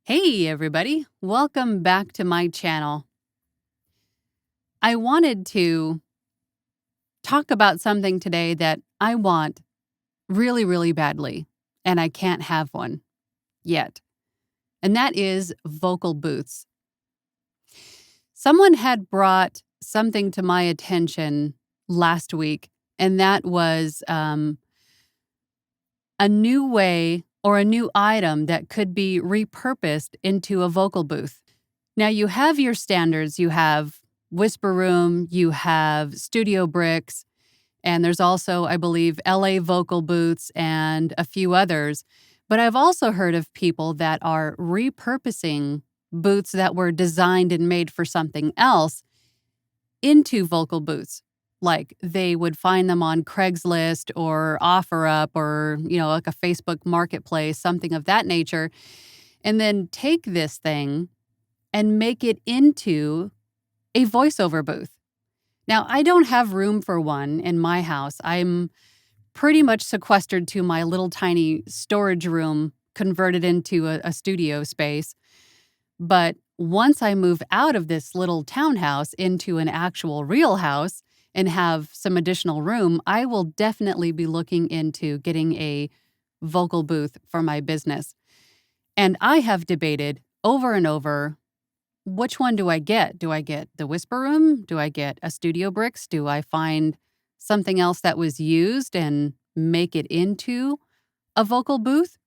Hey, everybody. Welcome back to my channel. I wanted to talk about something today that I want really, really badly, and I can't have one yet. And that is vocal booths. Someone had brought something to my attention last week, and that was a new way or a new item that could be repurposed into a vocal booth. Now, you have your standards. You have Whisper Room, you have Studio Bricks, and there's also, I believe, LA Vocal Booths and a few others. But I've also heard of people that are repurposing booths that were designed and made for something else into vocal booths. Like they would find them on Craigslist or OfferUp or, like a Facebook marketplace, something of that nature, and then take this thing and make it into a voiceover booth. Now, I don't have room for one in my house. I'm pretty much sequestered to my little tiny storage room converted into a studio space. But once I move out of this little townhouse into an actual real house and have some additional room, I will definitely be looking into getting a vocal booth for my business. And I have debated over and over, which one do I get? Do I get the Whisper Room? Do I get a Studio Bricks? Do I find something else that was used and make it into a vocal booth?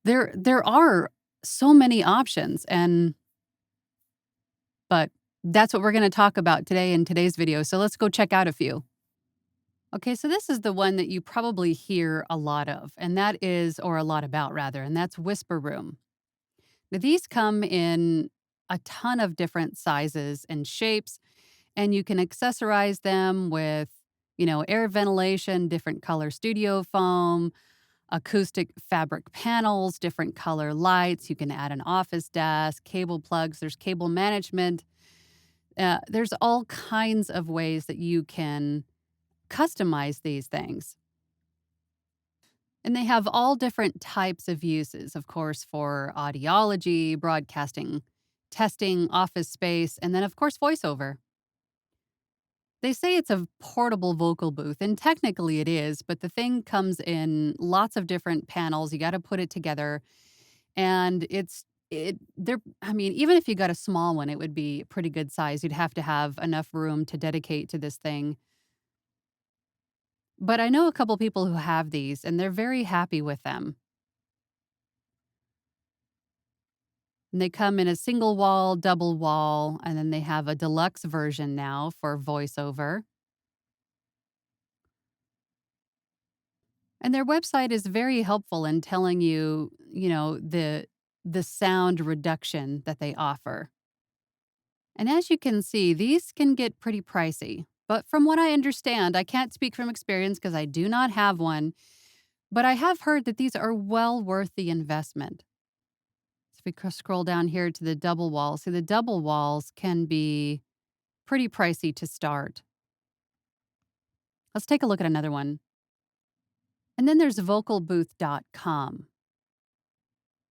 There are so many options, but that's what we're going to talk about today in today's video. So let's go check out a few. Okay, so this is the one that you probably hear a lot of, and that is, or a lot about rather, and that's Whisper Room. Now, these come in a ton of different sizes and shapes, and you can accessorize them with, air ventilation, different color studio foam, acoustic fabric panels, different color lights. You can add an office desk, cable plugs, there's cable management. There's all kinds of ways that you can customize these things. And they have all different types of uses, of course, for audiology, broadcasting, testing, office space, and then, of course, voiceover. They say it's a portable vocal booth, and technically it is, but the thing comes in lots of different panels. You got to put it together, and even if you got a small one, it would be pretty good size. You'd have to have enough room to dedicate to this thing. But I know a couple people who have these, and they're very happy with them. And they come in a single wall, double wall, and then they have a deluxe version now for voiceover. And their website is very helpful in telling you, the sound reduction that they offer. And as you can see, these can get pretty pricey. But from what I understand, I can't speak from experience because I do not have one, but I have heard that these are well worth the investment. So if we scroll down here to the double walls, see the double walls can be pretty pricey to start. Let's take a look at another one. And then there's vocalbooth.com.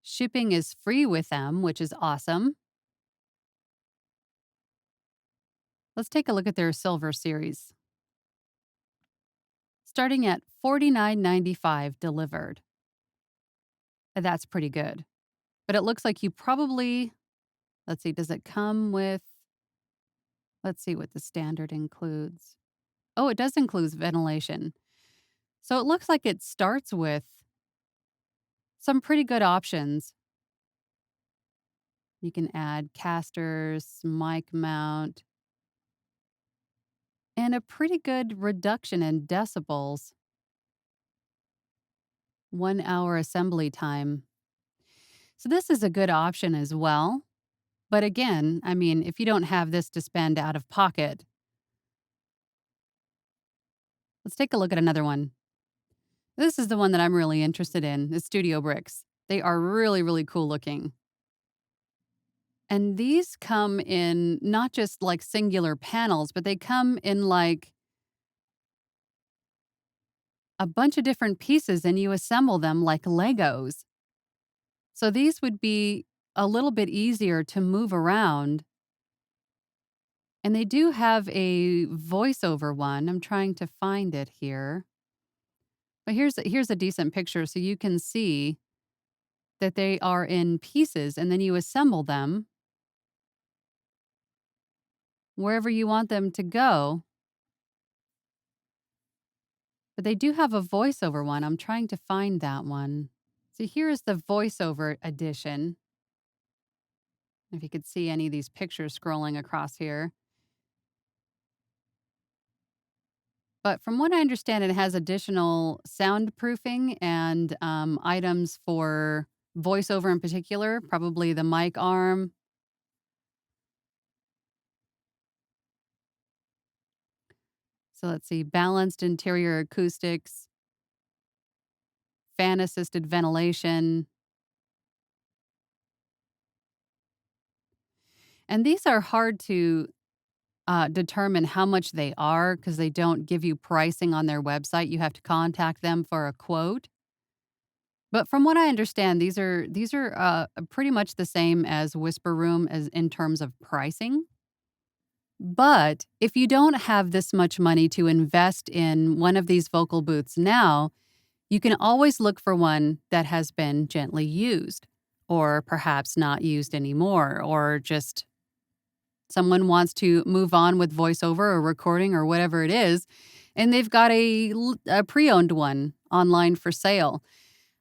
Shipping is free with them, which is awesome. Let's take a look at their silver series. Starting at $49.95 delivered. That's pretty good. But it looks like you probably, let's see, does it come with, let's see what the standard includes. Oh, it does include ventilation. So it looks like it starts with some pretty good options. You can add casters, mic mount, and a pretty good reduction in decibels. 1 hour assembly time. So this is a good option as well. But again, if you don't have this to spend out of pocket, let's take a look at another one. This is the one that I'm really interested in, the Studio Bricks. They are really, really cool looking. And these come in not just like singular panels, but they come in like a bunch of different pieces and you assemble them like Legos. So these would be a little bit easier to move around. And they do have a voiceover one. I'm trying to find it here. But here's a decent picture so you can see that they are in pieces and then you assemble them wherever you want them to go. But they do have a voiceover one. I'm trying to find that one. So here is the voiceover edition. If you could see any of these pictures scrolling across here. But from what I understand, it has additional soundproofing and items for voiceover in particular, probably the mic arm. So let's see, balanced interior acoustics, fan assisted ventilation. And these are hard to determine how much they are because they don't give you pricing on their website. You have to contact them for a quote. But from what I understand, these are pretty much the same as Whisper Room as in terms of pricing. But if you don't have this much money to invest in one of these vocal booths now, you can always look for one that has been gently used, or perhaps not used anymore, or just someone wants to move on with voiceover or recording or whatever it is, and they've got a pre owned one online for sale.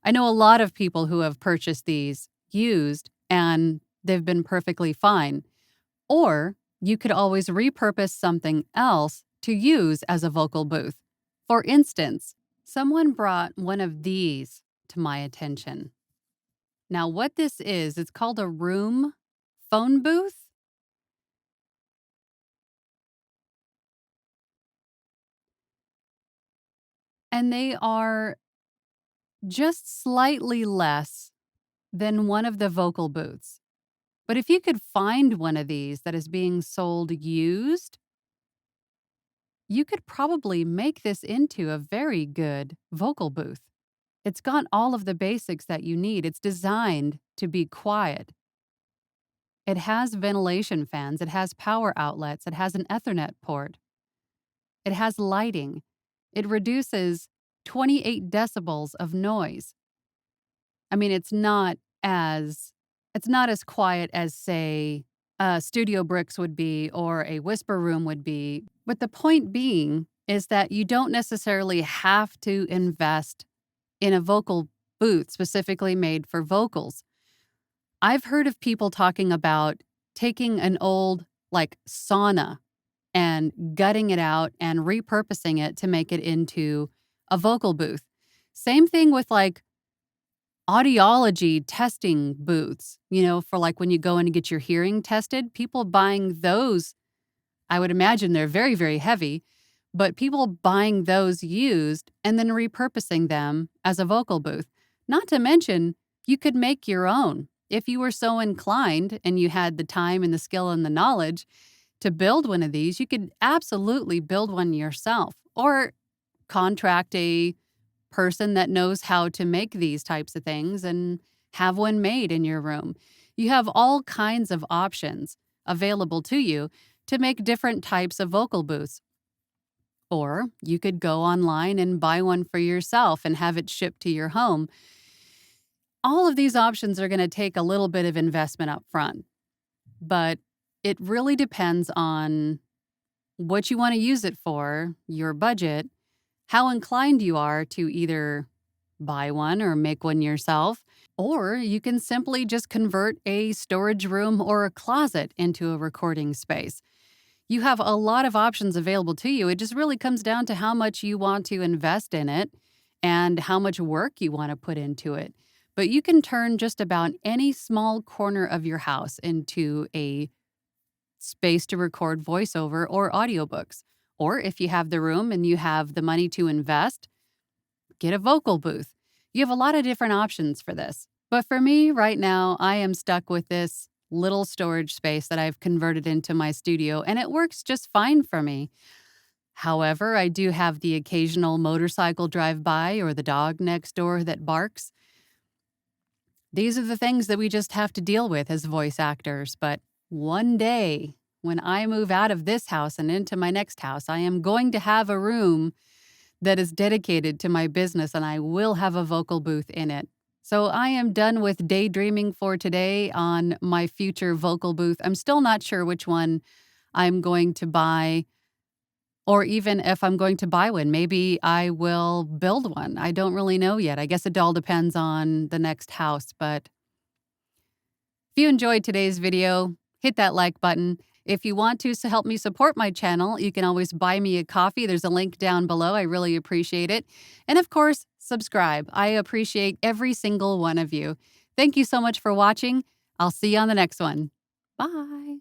I know a lot of people who have purchased these used and they've been perfectly fine. Or you could always repurpose something else to use as a vocal booth. For instance, someone brought one of these to my attention. Now, what this is, it's called a room phone booth, and they are just slightly less than one of the vocal booths. But if you could find one of these that is being sold used, you could probably make this into a very good vocal booth. It's got all of the basics that you need. It's designed to be quiet. It has ventilation fans, it has power outlets, it has an Ethernet port, it has lighting. It reduces 28 decibels of noise. I mean, it's not as quiet as, say, Studio Bricks would be or a Whisper Room would be. But the point being is that you don't necessarily have to invest in a vocal booth specifically made for vocals. I've heard of people talking about taking an old, like, sauna and gutting it out and repurposing it to make it into a vocal booth. Same thing with, like, audiology testing booths, for, like, when you go in to get your hearing tested. People buying those, I would imagine they're very, very heavy, but people buying those used and then repurposing them as a vocal booth. Not to mention, you could make your own. If you were so inclined and you had the time and the skill and the knowledge to build one of these, you could absolutely build one yourself or contract a person that knows how to make these types of things and have one made in your room. You have all kinds of options available to you to make different types of vocal booths. Or you could go online and buy one for yourself and have it shipped to your home. All of these options are going to take a little bit of investment up front, but it really depends on what you want to use it for, your budget, how inclined you are to either buy one or make one yourself, or you can simply just convert a storage room or a closet into a recording space. You have a lot of options available to you. It just really comes down to how much you want to invest in it and how much work you want to put into it. But you can turn just about any small corner of your house into a space to record voiceover or audiobooks. Or if you have the room and you have the money to invest, get a vocal booth. You have a lot of different options for this. But for me right now, I am stuck with this little storage space that I've converted into my studio, and it works just fine for me. However, I do have the occasional motorcycle drive by or the dog next door that barks. These are the things that we just have to deal with as voice actors. But one day, when I move out of this house and into my next house, I am going to have a room that is dedicated to my business, and I will have a vocal booth in it. So I am done with daydreaming for today on my future vocal booth. I'm still not sure which one I'm going to buy, or even if I'm going to buy one. Maybe I will build one. I don't really know yet. I guess it all depends on the next house. But if you enjoyed today's video, hit that like button. If you want to help me support my channel, you can always buy me a coffee. There's a link down below. I really appreciate it. And of course, subscribe. I appreciate every single one of you. Thank you so much for watching. I'll see you on the next one. Bye.